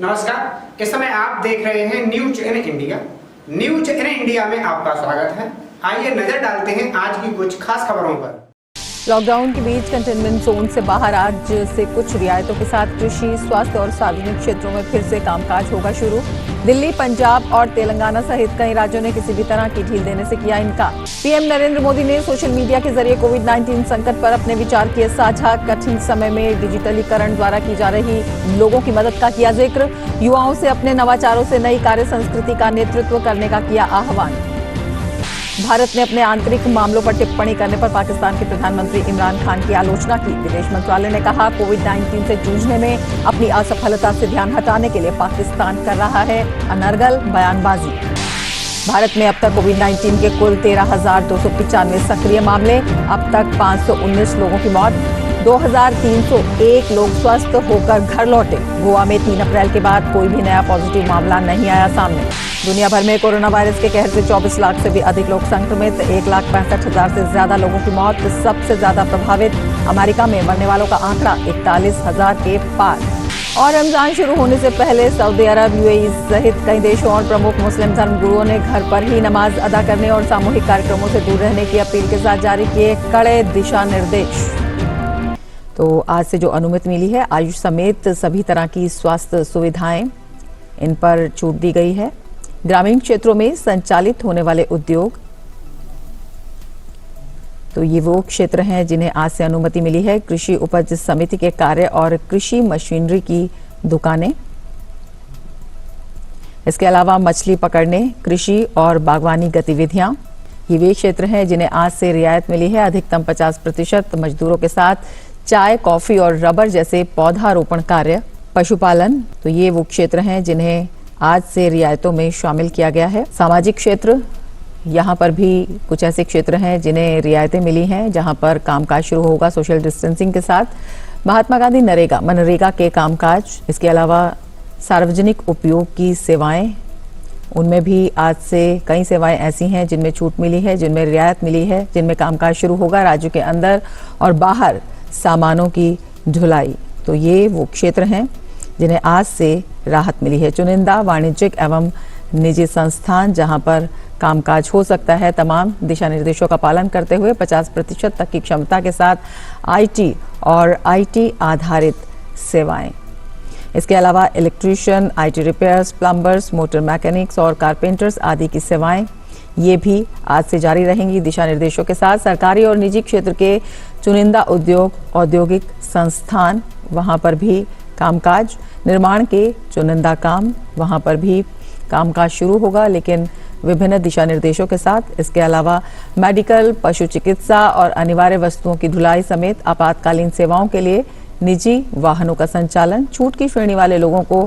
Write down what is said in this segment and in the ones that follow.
नमस्कार, इस समय आप देख रहे हैं news in India. News in India में आपका स्वागत है। आइए नजर डालते हैं आज की कुछ खास खबरों पर। लॉकडाउन के बीच कंटेनमेंट जोन से बाहर आज से कुछ रियायतों के साथ कृषि, स्वास्थ्य और सार्वजनिक क्षेत्रों में फिर से कामकाज होगा शुरू। दिल्ली, पंजाब और तेलंगाना सहित कई राज्यों ने किसी भी तरह की ढील देने से किया इनकार। पीएम नरेंद्र मोदी ने सोशल मीडिया के जरिए कोविड-19 संकट पर अपने विचार किए साझा। कठिन समय में डिजिटलीकरण द्वारा की जा रही लोगों की मदद का किया जिक्र। युवाओं से अपने नवाचारों से नई कार्य संस्कृति का नेतृत्व करने का किया आह्वान। भारत ने अपने आंतरिक मामलों पर टिप्पणी करने पर पाकिस्तान के प्रधानमंत्री इमरान खान की आलोचना की। विदेश मंत्रालय ने कहा, कोविड-19 से जूझने में अपनी असफलता से ध्यान हटाने के लिए पाकिस्तान कर रहा है अनर्गल बयानबाजी। भारत में अब तक कोविड-19 के कुल 13,295 सक्रिय मामले, अब तक 519 लोगों की मौत, 2,301 लोग स्वस्थ होकर घर लौटे। गोवा में 3 अप्रैल के बाद कोई भी नया पॉजिटिव मामला नहीं आया सामने। दुनिया भर में कोरोना वायरस के कहर से 24 लाख से भी अधिक लोग संक्रमित, 1,65,000 से ज्यादा लोगों की मौत। सबसे ज्यादा प्रभावित अमेरिका में मरने वालों का आंकड़ा 41,000 के पार। और रमजान शुरू होने से पहले सऊदी अरब, यूएई सहित कई देशों और प्रमुख मुस्लिम धर्मगुरुओं ने घर पर ही नमाज अदा करने और सामूहिक कार्यक्रमों से दूर रहने की अपील के साथ जारी किए कड़े दिशा निर्देश। तो आज से जो अनुमति मिली है, आयुष समेत सभी तरह की स्वास्थ्य सुविधाएं, इन पर छूट दी गई है। ग्रामीण क्षेत्रों में संचालित होने वाले उद्योग, तो ये वो क्षेत्र हैं जिन्हें आज से अनुमति मिली है। कृषि उपज समिति के कार्य और कृषि मशीनरी की दुकानें, इसके अलावा मछली पकड़ने, कृषि और बागवानी गतिविधियां, ये वे क्षेत्र हैं जिन्हें आज से रियायत मिली है। अधिकतम 50% मजदूरों के साथ चाय, कॉफी और रबर जैसे पौधारोपण कार्य, पशुपालन, तो ये वो क्षेत्र हैं जिन्हें आज से रियायतों में शामिल किया गया है। सामाजिक क्षेत्र, यहाँ पर भी कुछ ऐसे क्षेत्र हैं जिन्हें रियायतें मिली हैं, जहाँ पर कामकाज शुरू होगा सोशल डिस्टेंसिंग के साथ। महात्मा गांधी मनरेगा के कामकाज, इसके अलावा सार्वजनिक उपयोग की सेवाएं, उनमें भी आज से कई सेवाएं ऐसी हैं जिनमें छूट मिली है, जिनमें रियायत मिली है, जिनमें कामकाज शुरू होगा। राज्यों के अंदर और बाहर सामानों की ढुलाई, तो ये वो क्षेत्र हैं जिन्हें आज से राहत मिली है। चुनिंदा वाणिज्यिक एवं निजी संस्थान जहां पर कामकाज हो सकता है, तमाम दिशा निर्देशों का पालन करते हुए 50% तक की क्षमता के साथ आईटी और आईटी आधारित सेवाएं। इसके अलावा electrician, IT repairs, plumbers, motor mechanics और कारपेंटर्स आदि की सेवाएं, ये भी आज से जारी रहेंगी दिशा निर्देशों के साथ। सरकारी और निजी क्षेत्र के चुनिंदा उद्योग, औद्योगिक संस्थान, वहां पर भी कामकाज, निर्माण के चुनिंदा काम, वहां पर भी कामकाज शुरू होगा, लेकिन विभिन्न दिशा निर्देशों के साथ। इसके अलावा मेडिकल, पशु चिकित्सा और अनिवार्य वस्तुओं की ढुलाई समेत आपातकालीन सेवाओं के लिए निजी वाहनों का संचालन, छूट की श्रेणी वाले लोगों को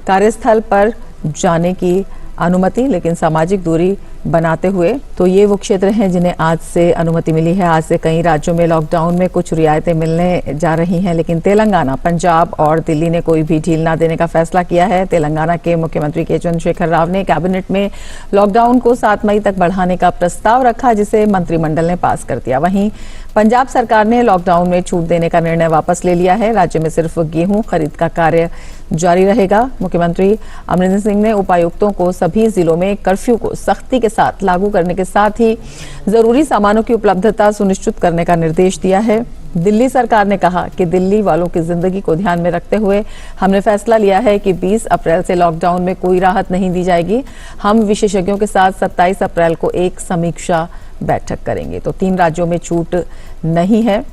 कार्यस्थल पर जाने की अनुमति, लेकिन सामाजिक दूरी बनाते हुए। तो ये वो क्षेत्र हैं जिन्हें आज से अनुमति मिली है। आज से कई राज्यों में लॉकडाउन में कुछ रियायतें मिलने जा रही हैं, लेकिन तेलंगाना, पंजाब और दिल्ली ने कोई भी ढील न देने का फैसला किया है। तेलंगाना के मुख्यमंत्री के चंद्रशेखर राव ने कैबिनेट में लॉकडाउन को 7 मई तक बढ़ाने का प्रस्ताव रखा, जिसे मंत्रिमंडल ने पास कर दिया। वहीं पंजाब सरकार ने लॉकडाउन में छूट देने का निर्णय वापस ले लिया है। राज्य में सिर्फ गेहूं खरीद का कार्य जारी रहेगा। मुख्यमंत्री अमरिंदर सिंह ने उपायुक्तों को सभी जिलों में कर्फ्यू को सख्ती के साथ लागू करने के साथ ही जरूरी सामानों की उपलब्धता सुनिश्चित करने का निर्देश दिया है। दिल्ली सरकार ने कहा कि दिल्ली वालों की जिंदगी को ध्यान में रखते हुए हमने फैसला लिया है कि 20 अप्रैल से लॉकडाउन में कोई राहत नहीं दी जाएगी। हम विशेषज्ञों के साथ 27 अप्रैल को एक समीक्षा बैठक करेंगे। तो 3 राज्यों में छूट नहीं है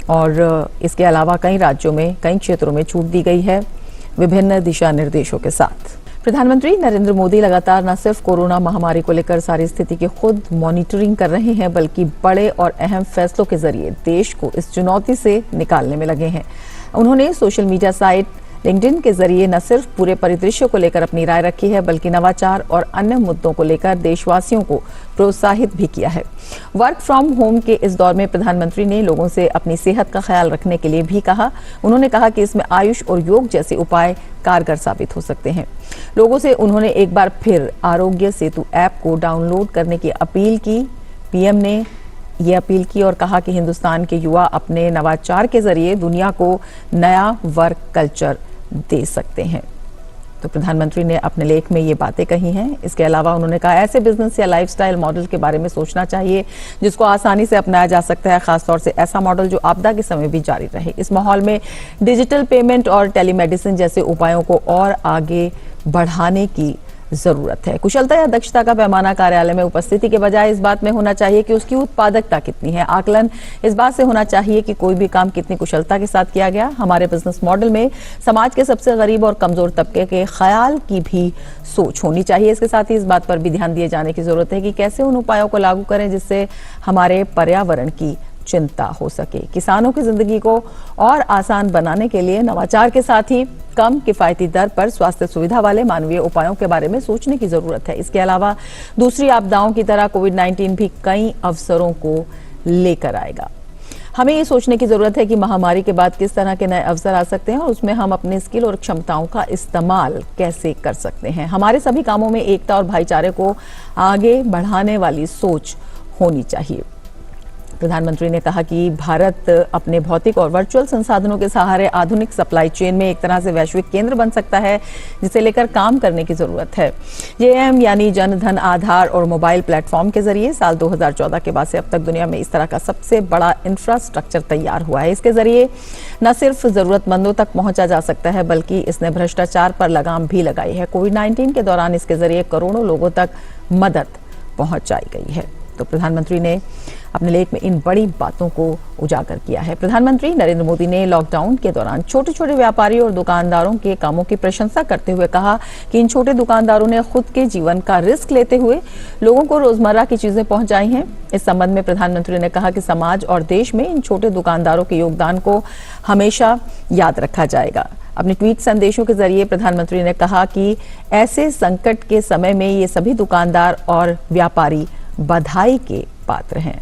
और इसके अलावा कई राज्यों में, कई क्षेत्रों में छूट दी गई है विभिन्न दिशा निर्देशों के साथ। प्रधानमंत्री नरेंद्र मोदी लगातार न सिर्फ कोरोना महामारी को लेकर सारी स्थिति की खुद मॉनिटरिंग कर रहे हैं, बल्कि बड़े और अहम फैसलों के जरिए देश को इस चुनौती से निकालने में लगे हैं। उन्होंने सोशल मीडिया साइट लिंक्डइन के जरिए न सिर्फ पूरे परिदृश्य को लेकर अपनी राय रखी है, बल्कि नवाचार और अन्य मुद्दों को लेकर देशवासियों को प्रोत्साहित भी किया है। वर्क फ्रॉम होम के इस दौर में प्रधानमंत्री ने लोगों से अपनी सेहत का ख्याल रखने के लिए भी कहा। उन्होंने कहा कि इसमें आयुष और योग जैसे उपाय कारगर साबित हो सकते हैं। लोगों से उन्होंने एक बार फिर आरोग्य सेतु ऐप को डाउनलोड करने की अपील की। पीएम ने ये अपील की और कहा कि हिंदुस्तान के युवा अपने नवाचार के जरिए दुनिया को नया वर्क कल्चर दे सकते हैं। तो प्रधानमंत्री ने अपने लेख में ये बातें कही हैं। इसके अलावा उन्होंने कहा ऐसे बिजनेस या लाइफस्टाइल मॉडल के बारे में सोचना चाहिए जिसको आसानी से अपनाया जा सकता है, खासतौर से ऐसा मॉडल जो आपदा के समय भी जारी रहे। इस माहौल में डिजिटल पेमेंट और टेलीमेडिसिन जैसे उपायों को और आगे बढ़ाने की जरूरत है। कुशलता या दक्षता का पैमाना कार्यालय में उपस्थिति के बजाय इस बात में होना चाहिए कि उसकी उत्पादकता कितनी है। आकलन इस बात से होना चाहिए कि कोई भी काम कितनी कुशलता के साथ किया गया। हमारे बिजनेस मॉडल में समाज के सबसे गरीब और कमजोर तबके के ख्याल की भी सोच होनी चाहिए। इसके साथ ही इस बात पर भी ध्यान दिए जाने की जरूरत है कि कैसे उन उपायों को लागू करें जिससे हमारे पर्यावरण की चिंता हो सके। किसानों की जिंदगी को और आसान बनाने के लिए नवाचार के साथ ही कम किफायती दर पर स्वास्थ्य सुविधा वाले मानवीय उपायों के बारे में सोचने की जरूरत है। इसके अलावा दूसरी आपदाओं की तरह कोविड-19 भी कई अवसरों को लेकर आएगा। हमें ये सोचने की जरूरत है कि महामारी के बाद किस तरह के नए अवसर आ सकते हैं और उसमें हम अपने स्किल और क्षमताओं का इस्तेमाल कैसे कर सकते हैं। हमारे सभी कामों में एकता और भाईचारे को आगे बढ़ाने वाली सोच होनी चाहिए। प्रधानमंत्री ने कहा कि भारत अपने भौतिक और वर्चुअल संसाधनों के सहारे आधुनिक सप्लाई चेन में एक तरह से वैश्विक केंद्र बन सकता है जिसे लेकर काम करने की जरूरत है। JM यानी जन धन आधार और मोबाइल प्लेटफॉर्म के जरिए साल 2014 के बाद से अब तक दुनिया में इस तरह का सबसे बड़ा इंफ्रास्ट्रक्चर तैयार हुआ है। इसके जरिए न सिर्फ जरूरतमंदों तक पहुंचा जा सकता है बल्कि इसने भ्रष्टाचार पर लगाम भी लगाई है। कोविड-19 के दौरान इसके जरिए करोड़ों लोगों तक मदद पहुंचाई गई है। तो प्रधानमंत्री ने अपने लेख में इन बड़ी बातों को उजागर किया है। प्रधानमंत्री नरेंद्र मोदी ने लॉकडाउन के दौरान छोटे छोटे व्यापारियों और दुकानदारों के कामों की प्रशंसा करते हुए कहा कि इन छोटे दुकानदारों ने खुद के जीवन का रिस्क लेते हुए लोगों को रोजमर्रा की चीजें पहुंचाई हैं। इस संबंध में प्रधानमंत्री ने कहा कि समाज और देश में इन छोटे दुकानदारों के योगदान को हमेशा याद रखा जाएगा। अपने ट्वीट संदेशों के जरिए प्रधानमंत्री ने कहा कि ऐसे संकट के समय में ये सभी दुकानदार और व्यापारी बधाई के पात्र हैं।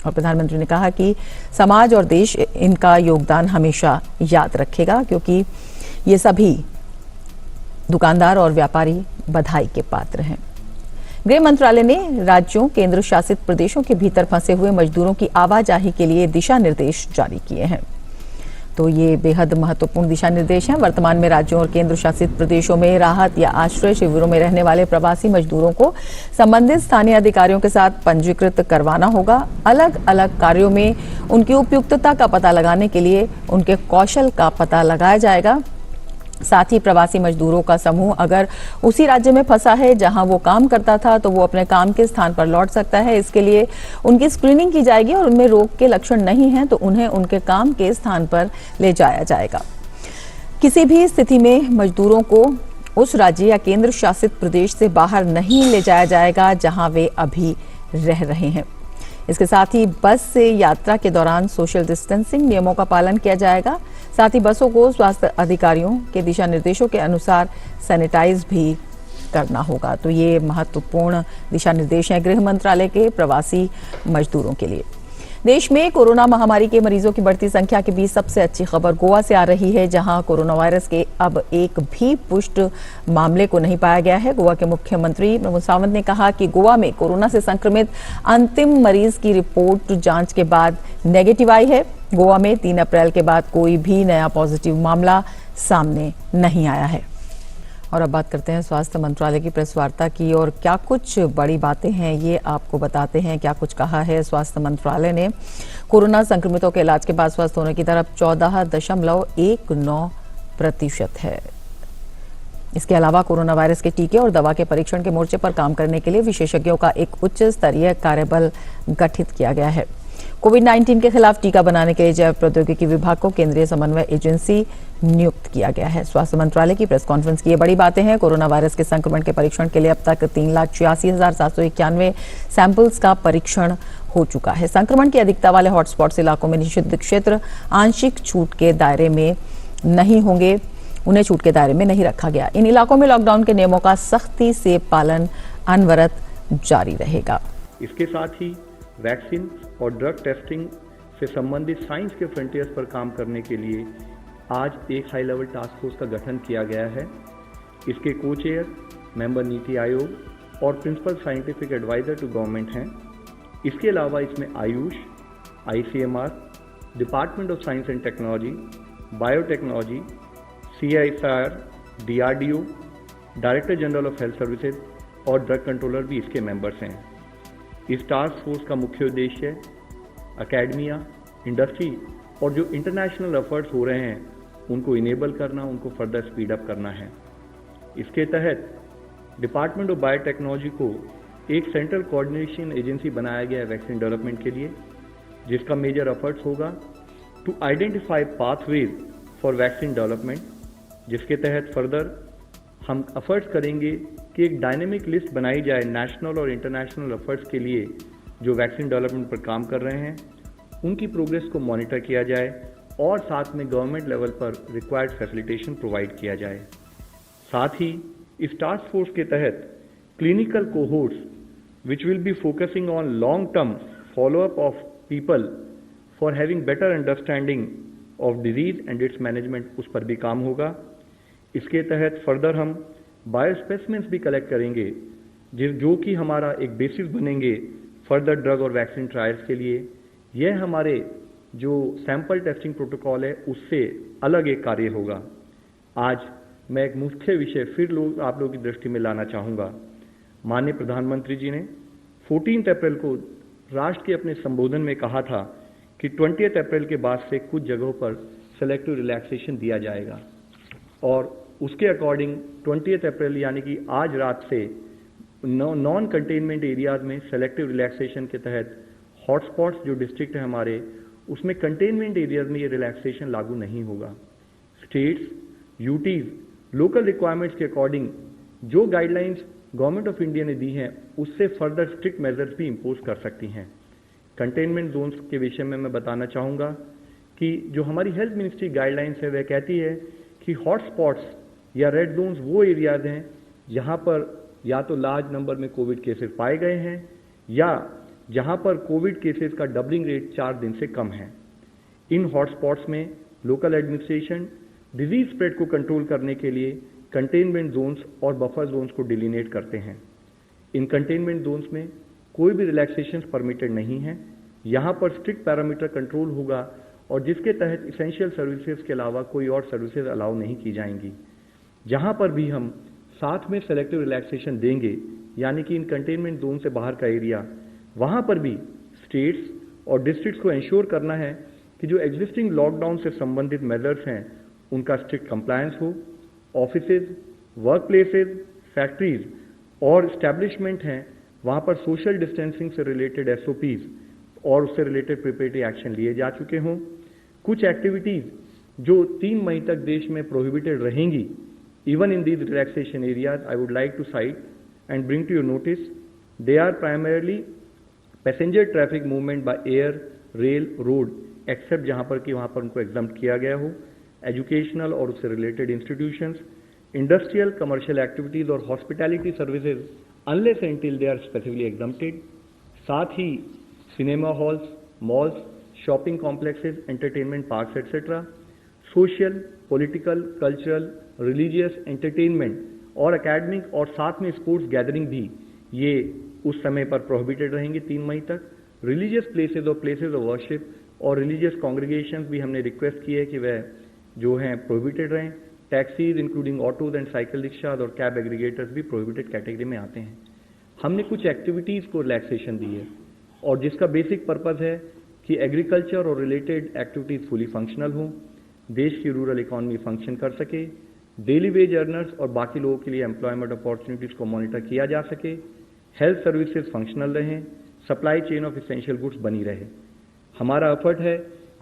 और प्रधानमंत्री ने कहा कि समाज और देश इनका योगदान हमेशा याद रखेगा क्योंकि ये सभी दुकानदार और व्यापारी बधाई के पात्र हैं। गृह मंत्रालय ने राज्यों, केंद्र शासित प्रदेशों के भीतर फंसे हुए मजदूरों की आवाजाही के लिए दिशा निर्देश जारी किए हैं। तो ये बेहद महत्वपूर्ण दिशा निर्देश हैं। वर्तमान में राज्यों और केंद्र शासित प्रदेशों में राहत या आश्रय शिविरों में रहने वाले प्रवासी मजदूरों को संबंधित स्थानीय अधिकारियों के साथ पंजीकृत करवाना होगा। अलग अलग कार्यों में उनकी उपयुक्तता का पता लगाने के लिए उनके कौशल का पता लगाया जाएगा। साथ ही प्रवासी मजदूरों का समूह अगर उसी राज्य में फंसा है जहां वो काम करता था तो वो अपने काम के स्थान पर लौट सकता है। इसके लिए उनकी स्क्रीनिंग की जाएगी और उनमें रोग के लक्षण नहीं हैं तो उन्हें उनके काम के स्थान पर ले जाया जाएगा। किसी भी स्थिति में मजदूरों को उस राज्य या केंद्र शासित प्रदेश से बाहर नहीं ले जाया जाएगा जहां वे अभी रह रहे हैं। इसके साथ ही बस से यात्रा के दौरान सोशल डिस्टेंसिंग नियमों का पालन किया जाएगा। साथ ही बसों को स्वास्थ्य अधिकारियों के दिशा निर्देशों के अनुसार सैनिटाइज भी करना होगा। तो ये महत्वपूर्ण दिशा निर्देश हैं गृह मंत्रालय के प्रवासी मजदूरों के लिए। देश में कोरोना महामारी के मरीजों की बढ़ती संख्या के बीच सबसे अच्छी खबर गोवा से आ रही है, जहां कोरोना वायरस के अब एक भी पुष्ट मामले को नहीं पाया गया है। गोवा के मुख्यमंत्री प्रमोद सावंत ने कहा कि गोवा में कोरोना से संक्रमित अंतिम मरीज की रिपोर्ट जांच के बाद नेगेटिव आई है। गोवा में 3 अप्रैल के बाद कोई भी नया पॉजिटिव मामला सामने नहीं आया है। और अब बात करते हैं स्वास्थ्य मंत्रालय की प्रेस वार्ता की और क्या कुछ बड़ी बातें हैं ये आपको बताते हैं। क्या कुछ कहा है स्वास्थ्य मंत्रालय ने। कोरोना संक्रमितों के इलाज के बाद स्वस्थ होने की दर 14.19% है। इसके अलावा कोरोना वायरस के टीके और दवा के परीक्षण के मोर्चे पर काम करने के लिए विशेषज्ञों का एक उच्च स्तरीय कार्यबल गठित किया गया है। कोविड-19 के खिलाफ टीका बनाने के लिए जैव प्रौद्योगिकी विभाग को केंद्रीय समन्वय एजेंसी नियुक्त किया गया है। स्वास्थ्य मंत्रालय की प्रेस कॉन्फ्रेंस की ये बड़ी बातें हैं। कोरोना वायरस के संक्रमण के परीक्षण के लिए अब तक 3,86,791 सैंपल्स का परीक्षण हो चुका है। संक्रमण की अधिकता वाले हॉटस्पॉट्स इलाकों में निषिद्ध क्षेत्र आंशिक छूट के दायरे में नहीं होंगे, उन्हें छूट के दायरे में नहीं रखा गया। इन इलाकों में लॉकडाउन के नियमों का सख्ती से पालन अनवरत जारी रहेगा। इसके साथ ही वैक्सीन और ड्रग टेस्टिंग से संबंधित साइंस के फ्रंटियर्स पर काम करने के लिए आज एक हाई लेवल टास्क फोर्स का गठन किया गया है। इसके को चेयर मेंबर नीति आयोग और principal scientific adviser to government हैं। इसके अलावा इसमें AYUSH, ICMR, department of science and technology, biotechnology, CSIR, DRDO, director general of health services और ड्रग कंट्रोलर भी इसके मेंबर्स हैं। इस टास्क फोर्स का मुख्य उद्देश्य अकेडमिया, इंडस्ट्री और जो इंटरनेशनल एफर्ट्स हो रहे हैं उनको इनेबल करना, उनको फर्दर स्पीड अप करना है। इसके तहत डिपार्टमेंट ऑफ बायोटेक्नोलॉजी को एक सेंट्रल कोऑर्डिनेशन एजेंसी बनाया गया है वैक्सीन डेवलपमेंट के लिए, जिसका मेजर एफर्ट्स होगा to identify pathways for vaccine development, जिसके तहत फर्दर हम एफर्ट्स करेंगे कि एक डायनेमिक लिस्ट बनाई जाए नेशनल और इंटरनेशनल एफर्ट्स के लिए जो वैक्सीन डेवलपमेंट पर काम कर रहे हैं, उनकी प्रोग्रेस को मॉनिटर किया जाए और साथ में गवर्नमेंट लेवल पर रिक्वायर्ड फैसिलिटेशन प्रोवाइड किया जाए। साथ ही इस टास्क फोर्स के तहत clinical cohorts which will be focusing on long-term follow-up of people for having better understanding of disease and its management, उस पर भी काम होगा। इसके तहत फर्दर हम बायोस्पेसिमेंस भी कलेक्ट करेंगे जो कि हमारा एक बेसिस बनेंगे फर्दर ड्रग और वैक्सीन ट्रायल्स के लिए। यह हमारे जो सैंपल टेस्टिंग प्रोटोकॉल है उससे अलग एक कार्य होगा। आज मैं एक मुख्य विषय फिर आप लोगों की दृष्टि में लाना चाहूँगा। माननीय प्रधानमंत्री जी ने 14 अप्रैल को राष्ट्र के अपने संबोधन में कहा था कि 20 अप्रैल के बाद से कुछ जगहों पर सेलेक्टिव रिलैक्सेशन दिया जाएगा और उसके अकॉर्डिंग 20 अप्रैल यानी कि आज रात से नॉन कंटेनमेंट एरियाज में सेलेक्टिव रिलैक्सेशन के तहत हॉटस्पॉट्स जो डिस्ट्रिक्ट है हमारे, उसमें कंटेनमेंट एरियाज में ये रिलैक्सेशन लागू नहीं होगा। स्टेट्स, यूटीज लोकल रिक्वायरमेंट्स के अकॉर्डिंग जो गाइडलाइंस गवर्नमेंट ऑफ इंडिया ने दी हैं उससे फर्दर स्ट्रिक्ट मेजर्स भी इम्पोज कर सकती हैं। कंटेनमेंट जोन्स के विषय में मैं बताना चाहूँगा कि जो हमारी हेल्थ मिनिस्ट्री गाइडलाइंस है वह कहती है कि हॉटस्पॉट्स या रेड जोन्स वो एरियाज हैं जहाँ पर या तो लार्ज नंबर में कोविड केसेस पाए गए हैं या जहाँ पर कोविड केसेस का डबलिंग रेट 4 दिन से कम है। इन हॉटस्पॉट्स में लोकल एडमिनिस्ट्रेशन डिजीज स्प्रेड को कंट्रोल करने के लिए कंटेनमेंट जोन्स और बफर जोन्स को डिलिनेट करते हैं। इन कंटेनमेंट जोन्स में कोई भी रिलैक्सेशंस परमिटेड नहीं है। यहाँ पर स्ट्रिक्ट पैरामीटर कंट्रोल होगा और जिसके तहत इसेंशियल सर्विसेज के अलावा कोई और सर्विसेज अलाउ नहीं की जाएंगी। जहाँ पर भी हम साथ में सेलेक्टिव रिलैक्सेशन देंगे यानी कि इन कंटेनमेंट जोन से बाहर का एरिया, वहाँ पर भी स्टेट्स और डिस्ट्रिक्ट्स को इंश्योर करना है कि जो एग्जिस्टिंग लॉकडाउन से संबंधित मेजर्स हैं उनका स्ट्रिक्ट कंप्लायंस हो। ऑफिसेज, वर्क प्लेसेज, फैक्ट्रीज और इस्टेब्लिशमेंट हैं वहाँ पर सोशल डिस्टेंसिंग से रिलेटेड SOPs और उससे रिलेटेड प्रिपरेटरी एक्शन लिए जा चुके हों। कुछ एक्टिविटीज़ जो 3 मई तक देश में प्रोहिबिटेड रहेंगी, even in these relaxation areas, I would like to cite and bring to your notice. They are primarily passenger traffic movement by air, rail, road, except जहाँ पर कि वहाँ पर उनको एग्जम्प्ट किया गया हो, एजुकेशनल और उससे related institutions, industrial, commercial activities और hospitality services unless and till they are specifically exempted. साथ ही cinema halls, malls, shopping complexes, entertainment parks etcetera, social, political, cultural, religious, entertainment और एकेडमिक और साथ में स्पोर्ट्स गैदरिंग भी ये उस समय पर प्रोहिबिटेड रहेंगे 3 मई तक। रिलीजियस प्लेसेज और प्लेसेज ऑफ वर्शिप और रिलीजियस कॉन्ग्रीगेशंस भी हमने रिक्वेस्ट की है कि वह जो हैं प्रोहिबिटेड रहें। Taxis including autos and cycle rickshaws और कैब एग्रीगेटर्स भी प्रोहिबिटेड कैटेगरी में आते हैं। हमने कुछ एक्टिविटीज़ को रिलैक्सेशन दी है और जिसका बेसिक पर्पज़ है कि एग्रीकल्चर और रिलेटेड एक्टिविटीज़ फुली फंक्शनल हों, देश की रूरल इकॉनमी फंक्शन कर सके, डेली वेज अर्नर्स और बाकी लोगों के लिए एम्प्लॉयमेंट अपॉर्चुनिटीज़ को मॉनिटर किया जा सके, हेल्थ सर्विसेज फंक्शनल रहें, supply chain of essential goods बनी रहे। हमारा एफर्ट है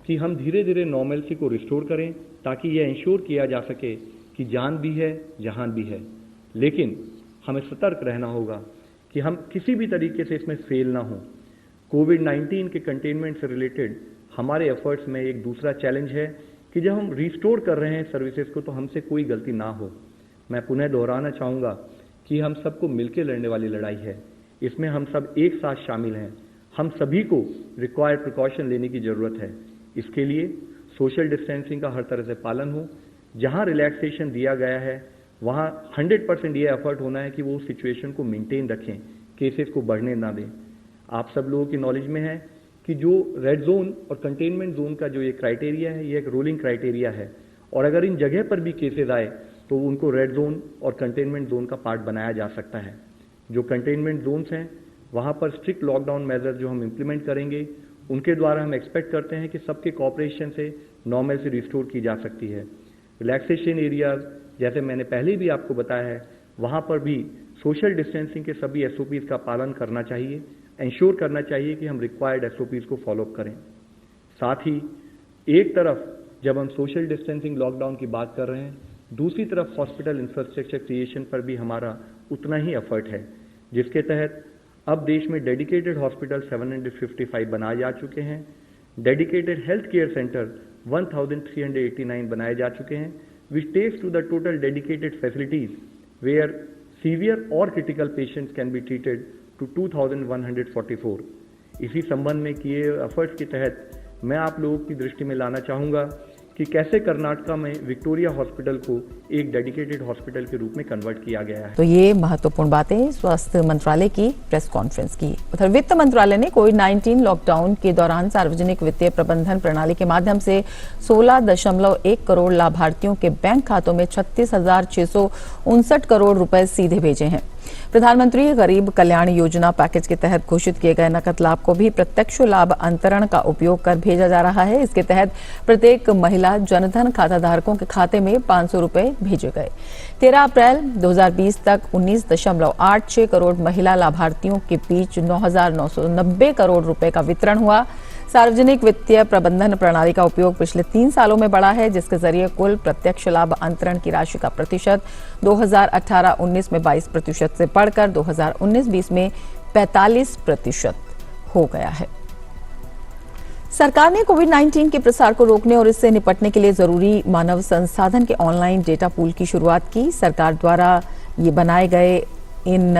कि हम धीरे धीरे नॉर्मलसी को रिस्टोर करें ताकि यह इंश्योर किया जा सके कि जान भी है, जहान भी है। लेकिन हमें सतर्क रहना होगा कि हम किसी भी तरीके से इसमें फेल ना हो। कोविड-19 के कंटेनमेंट से रिलेटेड हमारे एफर्ट्स में एक दूसरा चैलेंज है कि जब हम रिस्टोर कर रहे हैं सर्विसेज को तो हमसे कोई गलती ना हो। मैं पुनः दोहराना चाहूँगा कि हम सबको मिलकर लड़ने वाली लड़ाई है, इसमें हम सब एक साथ शामिल हैं। हम सभी को रिक्वायर्ड प्रिकॉशन लेने की ज़रूरत है। इसके लिए सोशल डिस्टेंसिंग का हर तरह से पालन हो। जहाँ रिलैक्सेशन दिया गया है वहाँ 100% ये एफर्ट होना है कि वो सिचुएशन को मेंटेन रखें, केसेस को बढ़ने ना दें। आप सब लोगों की नॉलेज में है कि जो रेड जोन और कंटेनमेंट जोन का जो ये क्राइटेरिया है, ये एक रोलिंग क्राइटेरिया है और अगर इन जगह पर भी केसेस आए तो उनको रेड जोन और कंटेनमेंट जोन का पार्ट बनाया जा सकता है। जो कंटेनमेंट जोन्स हैं वहाँ पर स्ट्रिक्ट लॉकडाउन मेजर जो हम इम्प्लीमेंट करेंगे उनके द्वारा हम एक्सपेक्ट करते हैं कि सबके कोऑपरेशन से नॉर्मल से रिस्टोर की जा सकती है। रिलैक्सेशन एरियाज जैसे मैंने पहले भी आपको बताया है वहाँ पर भी सोशल डिस्टेंसिंग के सभी SOPs का पालन करना चाहिए, इंश्योर करना चाहिए कि हम रिक्वायर्ड SOPs को फॉलोअप करें। साथ ही एक तरफ जब हम सोशल डिस्टेंसिंग लॉकडाउन की बात कर रहे हैं, दूसरी तरफ हॉस्पिटल इंफ्रास्ट्रक्चर क्रिएशन पर भी हमारा उतना ही एफर्ट है, जिसके तहत अब देश में डेडिकेटेड हॉस्पिटल 755 बनाए जा चुके हैं, डेडिकेटेड हेल्थ केयर सेंटर 1389 बनाए जा चुके हैं, which takes to the total dedicated facilities where severe or critical patients can be treated to 2144। इसी संबंध में किए एफर्ट्स के तहत मैं आप लोगों की दृष्टि में लाना चाहूँगा कि कैसे कर्नाटका में विक्टोरिया हॉस्पिटल को एक डेडिकेटेड हॉस्पिटल के रूप में कन्वर्ट किया गया है। तो ये महत्वपूर्ण बातें स्वास्थ्य मंत्रालय की प्रेस कॉन्फ्रेंस की। उधर वित्त मंत्रालय ने कोविड-19 लॉकडाउन के दौरान सार्वजनिक वित्तीय प्रबंधन प्रणाली के माध्यम से 16.1 करोड़ लाभार्थियों के बैंक खातों में 36,659 करोड़ रुपए सीधे भेजे हैं। प्रधानमंत्री गरीब कल्याण योजना पैकेज के तहत घोषित किए गए नकद लाभ को भी प्रत्यक्ष लाभ अंतरण का उपयोग कर भेजा जा रहा है। इसके तहत प्रत्येक महिला जनधन खाताधारकों के खाते में 500 रुपए भेजे गए। 13 अप्रैल 2020 तक 19.86 करोड़ महिला लाभार्थियों के बीच 9,990 करोड़ रुपए का वितरण हुआ। सार्वजनिक वित्तीय प्रबंधन प्रणाली का उपयोग पिछले 3 सालों में बढ़ा है, जिसके जरिए कुल प्रत्यक्ष लाभ अंतरण की राशि का प्रतिशत 2018-19 में 22% से बढ़कर 2019-20 में 45% हो गया है। सरकार ने कोविड-19 के प्रसार को रोकने और इससे निपटने के लिए जरूरी मानव संसाधन के ऑनलाइन डेटा पूल की शुरुआत की। सरकार द्वारा ये बनाए गए इन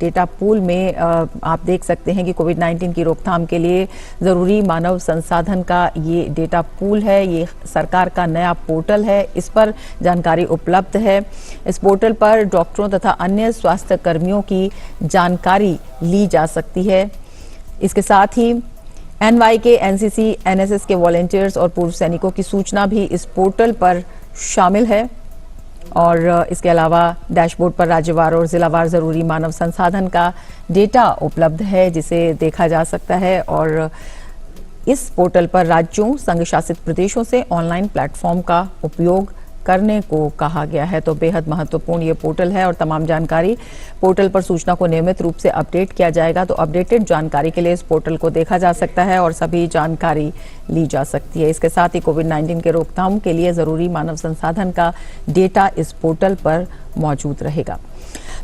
डेटा पूल में आप देख सकते हैं कि कोविड-19 की रोकथाम के लिए जरूरी मानव संसाधन का ये डेटा पूल है। ये सरकार का नया पोर्टल है, इस पर जानकारी उपलब्ध है। इस पोर्टल पर डॉक्टरों तथा अन्य स्वास्थ्य कर्मियों की जानकारी ली जा सकती है। इसके साथ ही NYK, NCC, NSS के वॉलंटियर्स और पूर्व सैनिकों की सूचना भी इस पोर्टल पर शामिल है। और इसके अलावा डैशबोर्ड पर राज्यवार और जिलावार जरूरी मानव संसाधन का डेटा उपलब्ध है, जिसे देखा जा सकता है। और इस पोर्टल पर राज्यों, संघ शासित प्रदेशों से ऑनलाइन प्लेटफॉर्म का उपयोग करने को कहा गया है। तो बेहद महत्वपूर्ण ये पोर्टल है और तमाम जानकारी पोर्टल पर सूचना को नियमित रूप से अपडेट किया जाएगा। तो अपडेटेड जानकारी के लिए इस पोर्टल को देखा जा सकता है और सभी जानकारी ली जा सकती है। इसके साथ ही कोविड-19 के रोकथाम के लिए जरूरी मानव संसाधन का डेटा इस पोर्टल पर मौजूद रहेगा।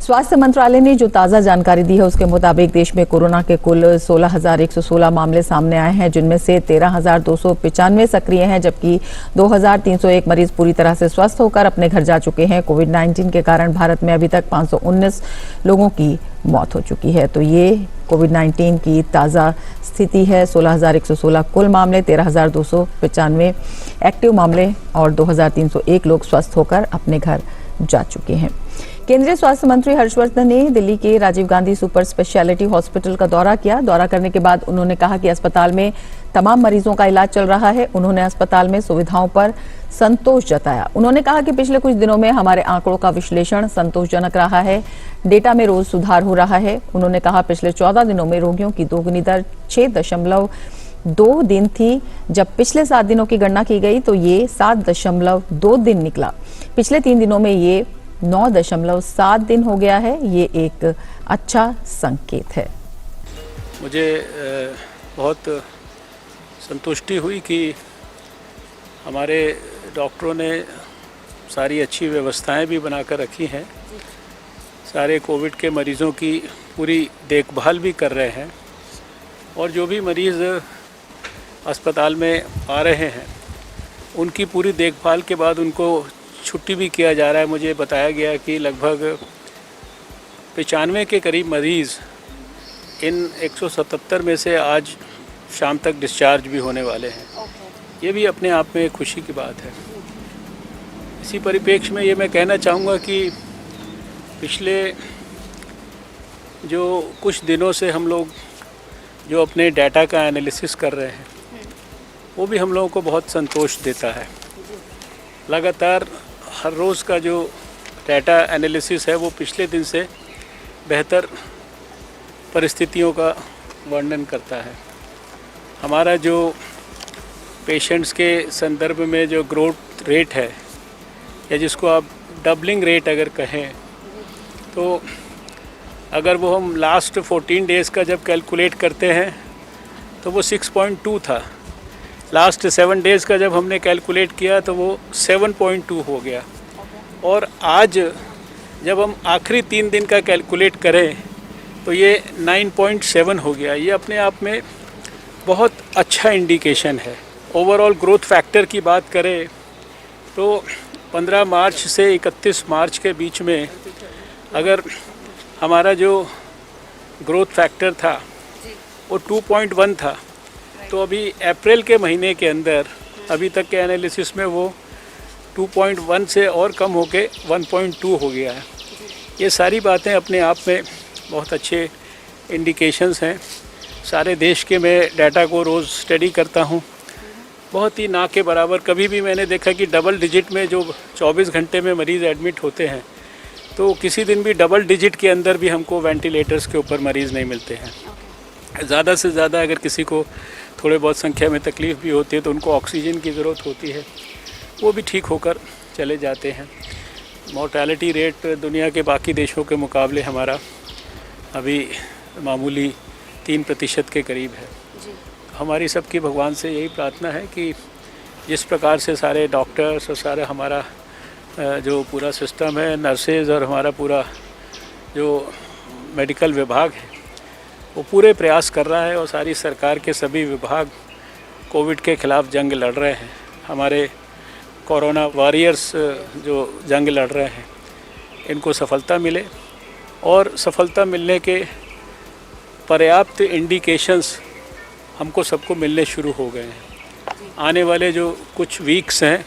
स्वास्थ्य मंत्रालय ने जो ताज़ा जानकारी दी है उसके मुताबिक देश में कोरोना के कुल 16,116 मामले सामने आए हैं, जिनमें से 13,295 सक्रिय हैं, जबकि 2,301 मरीज पूरी तरह से स्वस्थ होकर अपने घर जा चुके हैं। कोविड-19 के कारण भारत में अभी तक 519 लोगों की मौत हो चुकी है। तो ये कोविड-19 की ताज़ा स्थिति है। 16,116 कुल मामले, 13,295 एक्टिव मामले और 2,301 लोग स्वस्थ होकर अपने घर जा चुके हैं। केंद्रीय स्वास्थ्य मंत्री हर्षवर्धन ने दिल्ली के Rajiv Gandhi super speciality hospital का दौरा किया। दौरा करने के बाद उन्होंने कहा कि अस्पताल में तमाम मरीजों का इलाज चल रहा है। उन्होंने अस्पताल में सुविधाओं पर संतोष जताया। उन्होंने कहा कि पिछले कुछ दिनों में हमारे आंकड़ों का विश्लेषण संतोषजनक रहा है, डेटा में रोज सुधार हो रहा है। उन्होंने कहा पिछले 14 दिनों में रोगियों की दोगुनी दर 6.2 दिन थी। जब पिछले 7 दिनों की गणना की गई तो ये 7.2 दिन निकला। पिछले 3 दिनों में ये 9.7 दिन हो गया है। ये एक अच्छा संकेत है। मुझे बहुत संतुष्टि हुई कि हमारे डॉक्टरों ने सारी अच्छी व्यवस्थाएं भी बनाकर रखी हैं। सारे कोविड के मरीज़ों की पूरी देखभाल भी कर रहे हैं और जो भी मरीज़ अस्पताल में आ रहे हैं उनकी पूरी देखभाल के बाद उनको छुट्टी भी किया जा रहा है। मुझे बताया गया कि लगभग 95 के करीब मरीज़ इन 177 में से आज शाम तक डिस्चार्ज भी होने वाले हैं। ये भी अपने आप में खुशी की बात है। इसी परिप्रेक्ष्य में ये मैं कहना चाहूँगा कि पिछले जो कुछ दिनों से हम लोग जो अपने डाटा का एनालिसिस कर रहे हैं वो भी हम लोगों को बहुत संतोष देता है। लगातार हर रोज़ का जो डाटा एनालिसिस है वो पिछले दिन से बेहतर परिस्थितियों का वर्णन करता है। हमारा जो पेशेंट्स के संदर्भ में जो ग्रोथ रेट है, या जिसको आप डबलिंग रेट अगर कहें, तो अगर वो हम लास्ट 14 डेज़ का जब कैलकुलेट करते हैं तो वो 6.2 था। लास्ट 7 डेज़ का जब हमने कैलकुलेट किया तो वो 7.2 हो गया। और आज जब हम आखिरी 3 दिन का कैलकुलेट करें तो ये 9.7 हो गया। ये अपने आप में बहुत अच्छा इंडिकेशन है। ओवरऑल ग्रोथ फैक्टर की बात करें तो 15 मार्च से 31 मार्च के बीच में अगर हमारा जो ग्रोथ फैक्टर था वो 2.1 था, तो अभी अप्रैल के महीने के अंदर अभी तक के एनालिसिस में वो 2.1 से और कम होके 1.2 हो गया है। ये सारी बातें अपने आप में बहुत अच्छे इंडिकेशंस हैं। सारे देश के मैं डाटा को रोज़ स्टडी करता हूँ। बहुत ही ना के बराबर कभी भी मैंने देखा कि डबल डिजिट में जो 24 घंटे में मरीज़ एडमिट होते हैं, तो किसी दिन भी डबल डिजिट के अंदर भी हमको वेंटिलेटर्स के ऊपर मरीज़ नहीं मिलते हैं। ज़्यादा से ज़्यादा अगर किसी को थोड़े बहुत संख्या में तकलीफ़ भी होती है तो उनको ऑक्सीजन की ज़रूरत होती है, वो भी ठीक होकर चले जाते हैं। मोर्टेलिटी रेट दुनिया के बाकी देशों के मुकाबले हमारा अभी मामूली 3% के करीब है। हमारी सबकी भगवान से यही प्रार्थना है कि जिस प्रकार से सारे डॉक्टर्स और सारा हमारा जो पूरा सिस्टम है, नर्सेज और हमारा पूरा जो मेडिकल विभाग है, वो पूरे प्रयास कर रहा है और सारी सरकार के सभी विभाग कोविड के ख़िलाफ़ जंग लड़ रहे हैं। हमारे कोरोना वॉरियर्स जो जंग लड़ रहे हैं, इनको सफलता मिले और सफलता मिलने के पर्याप्त इंडिकेशंस हमको सबको मिलने शुरू हो गए हैं। आने वाले जो कुछ वीक्स हैं,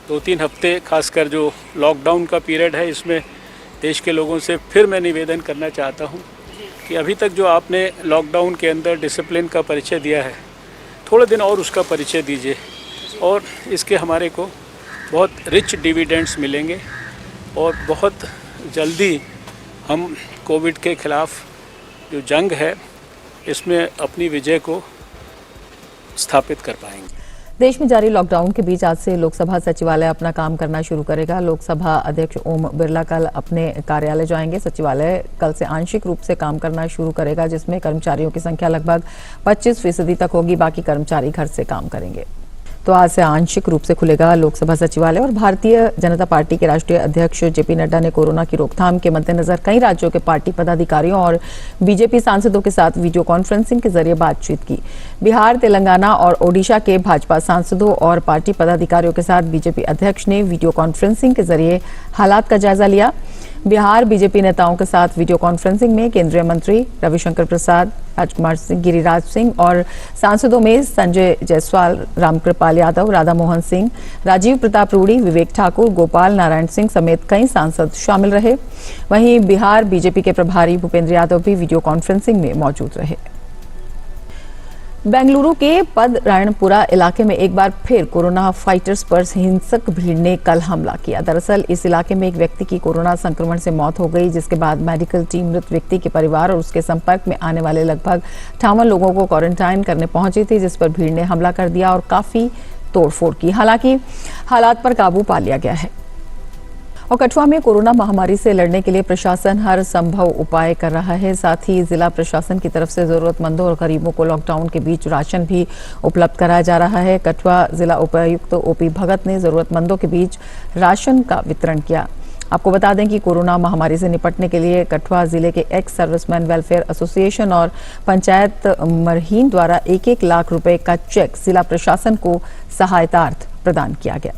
2-3 हफ्ते, खासकर जो लॉकडाउन का पीरियड है, इसमें देश के लोगों से फिर मैं निवेदन करना चाहता हूं कि अभी तक जो आपने लॉकडाउन के अंदर डिसिप्लिन का परिचय दिया है, थोड़े दिन और उसका परिचय दीजिए और इसके हमारे को बहुत रिच डिविडेंड्स मिलेंगे और बहुत जल्दी हम कोविड के ख़िलाफ़ जो जंग है इसमें अपनी विजय को स्थापित कर पाएंगे। देश में जारी लॉकडाउन के बीच आज से लोकसभा सचिवालय अपना काम करना शुरू करेगा। लोकसभा अध्यक्ष ओम बिरला कल अपने कार्यालय जाएंगे। सचिवालय कल से आंशिक रूप से काम करना शुरू करेगा, जिसमें कर्मचारियों की संख्या लगभग 25% तक होगी। बाकी कर्मचारी घर से काम करेंगे। तो आज से आंशिक रूप से खुलेगा लोकसभा सचिवालय। और भारतीय जनता पार्टी के राष्ट्रीय अध्यक्ष जेपी नड्डा ने कोरोना की रोकथाम के मद्देनजर कई राज्यों के पार्टी पदाधिकारियों और बीजेपी सांसदों के साथ वीडियो कॉन्फ्रेंसिंग के जरिए बातचीत की। बिहार, तेलंगाना और ओडिशा के भाजपा सांसदों और पार्टी पदाधिकारियों के साथ बीजेपी अध्यक्ष ने वीडियो कॉन्फ्रेंसिंग के जरिए हालात का जायजा लिया। बिहार बीजेपी नेताओं के साथ वीडियो कॉन्फ्रेंसिंग में केंद्रीय मंत्री रविशंकर प्रसाद, राजकुमार सिंह, गिरिराज सिंह और सांसदों में संजय जायसवाल, रामकृपाल यादव, राधा मोहन सिंह, राजीव प्रताप रूडी, विवेक ठाकुर, गोपाल नारायण सिंह समेत कई सांसद शामिल रहे। वहीं बिहार बीजेपी के प्रभारी भूपेंद्र यादव भी वीडियो कॉन्फ्रेंसिंग में मौजूद रहे। बेंगलुरु के पदरायणपुरा इलाके में एक बार फिर कोरोना फाइटर्स पर हिंसक भीड़ ने कल हमला किया। दरअसल इस इलाके में एक व्यक्ति की कोरोना संक्रमण से मौत हो गई, जिसके बाद मेडिकल टीम मृत व्यक्ति के परिवार और उसके संपर्क में आने वाले लगभग 58 लोगों को क्वारंटाइन करने पहुंची थी, जिस पर भीड़ ने हमला कर दिया और काफी तोड़फोड़ की। हालांकि हालात पर काबू पा लिया गया है। और कठुआ में कोरोना महामारी से लड़ने के लिए प्रशासन हर संभव उपाय कर रहा है। साथ ही जिला प्रशासन की तरफ से जरूरतमंदों और गरीबों को लॉकडाउन के बीच राशन भी उपलब्ध कराया जा रहा है। कठुआ जिला उपायुक्त ओपी भगत ने जरूरतमंदों के बीच राशन का वितरण किया। आपको बता दें कि कोरोना महामारी से निपटने के लिए कठुआ जिले के एक्स सर्विसमैन वेलफेयर एसोसिएशन और पंचायत मरहीन द्वारा 1-1 लाख रुपए का चेक जिला प्रशासन को सहायतार्थ प्रदान किया गया।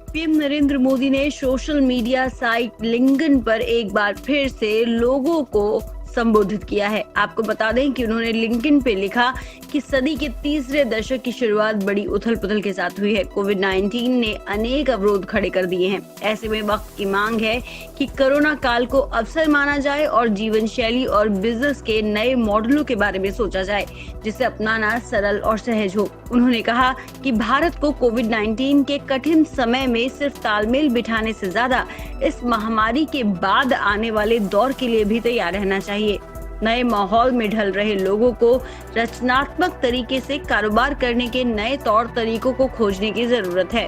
पीएम नरेंद्र मोदी ने सोशल मीडिया साइट लिंक्डइन पर एक बार फिर से लोगों को संबोधित किया है। आपको बता दें कि उन्होंने लिंक्डइन पे लिखा कि सदी के तीसरे दशक की शुरुआत बड़ी उथल-पुथल के साथ हुई है। कोविड-19 ने अनेक अवरोध खड़े कर दिए हैं। ऐसे में वक्त की मांग है कि कोरोना काल को अवसर माना जाए और जीवन शैली और बिजनेस के नए मॉडलों के बारे में सोचा जाए, जिसे अपनाना सरल और सहज हो। उन्होंने कहा कि भारत को कोविड-19 के कठिन समय में सिर्फ तालमेल बिठाने से ज्यादा इस महामारी के बाद आने वाले दौर के लिए भी तैयार रहना चाहिए। नए माहौल में ढल रहे लोगों को रचनात्मक तरीके से कारोबार करने के नए तौर तरीकों को खोजने की जरूरत है।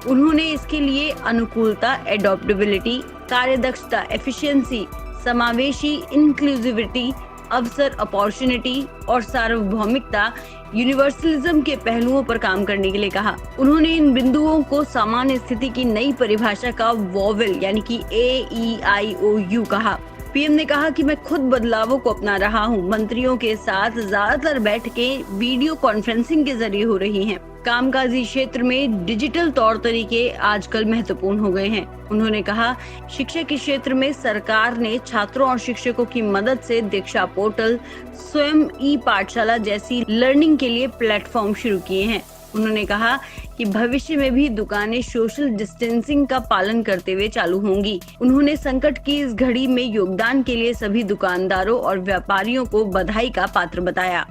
उन्होंने इसके लिए अनुकूलता, एडॉप्टेबिलिटी, कार्यदक्षता, एफिशिएंसी, समावेशी, इंक्लूसिविटी, अवसर, अपॉर्चुनिटी और सार्वभौमिकता, यूनिवर्सलिज्म के पहलुओं पर काम करने के लिए कहा। उन्होंने इन बिंदुओं को सामान्य स्थिति की नई परिभाषा का वॉवेल यानी कि AEIOU कहा। पीएम ने कहा कि मैं खुद बदलावों को अपना रहा हूं। मंत्रियों के साथ ज्यादातर बैठकें वीडियो कॉन्फ्रेंसिंग के जरिए हो रही हैं। कामकाजी क्षेत्र में डिजिटल तौर तरीके आजकल महत्वपूर्ण हो गए हैं। उन्होंने कहा, शिक्षा के क्षेत्र में सरकार ने छात्रों और शिक्षकों की मदद से दीक्षा पोर्टल, स्वयं ई-पाठशाला जैसी लर्निंग के लिए प्लेटफॉर्म शुरू किए हैं। उन्होंने कहा कि भविष्य में भी दुकानें सोशल डिस्टेंसिंग का पालन करते हुए चालू होंगी। उन्होंने संकट की इस घड़ी में योगदान के लिए सभी दुकानदारों और व्यापारियों को बधाई का पात्र बताया।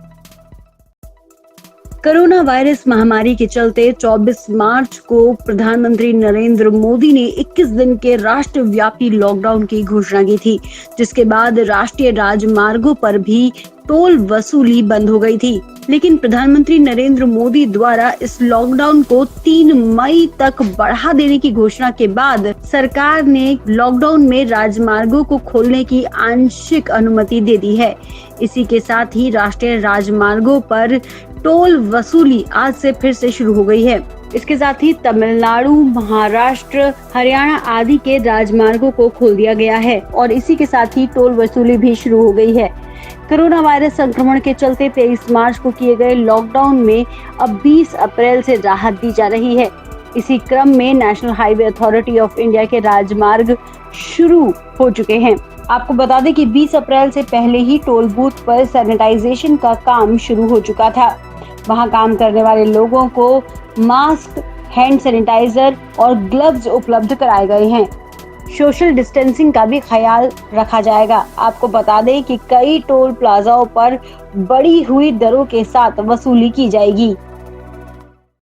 कोरोना वायरस महामारी के चलते 24 मार्च को प्रधानमंत्री नरेंद्र मोदी ने 21 दिन के राष्ट्रव्यापी लॉकडाउन की घोषणा की थी, जिसके बाद राष्ट्रीय राजमार्गों पर भी टोल वसूली बंद हो गई थी। लेकिन प्रधानमंत्री नरेंद्र मोदी द्वारा इस लॉकडाउन को 3 मई तक बढ़ा देने की घोषणा के बाद सरकार ने लॉकडाउन में राजमार्गों को खोलने की आंशिक अनुमति दे दी है। इसी के साथ ही राष्ट्रीय राजमार्गों पर टोल वसूली आज से फिर से शुरू हो गई है। इसके साथ ही तमिलनाडु, महाराष्ट्र, हरियाणा आदि के राजमार्गों को खोल दिया गया है और इसी के साथ ही टोल वसूली भी शुरू हो गई है। कोरोना वायरस संक्रमण के चलते 23 मार्च को किए गए लॉकडाउन में अब 20 अप्रैल से राहत दी जा रही है। इसी क्रम में national highway authority of India के राजमार्ग शुरू हो चुके हैं। आपको बता दें कि 20 अप्रैल से पहले ही टोल बूथ पर सैनिटाइजेशन का काम शुरू हो चुका था। वहां काम करने वाले लोगों को मास्क, हैंड सैनिटाइजर और ग्लव्स उपलब्ध कराए गए हैं। सोशल डिस्टेंसिंग का भी ख्याल रखा जाएगा। आपको बता दें कि कई टोल प्लाजाओं पर बढ़ी हुई दरों के साथ वसूली की जाएगी।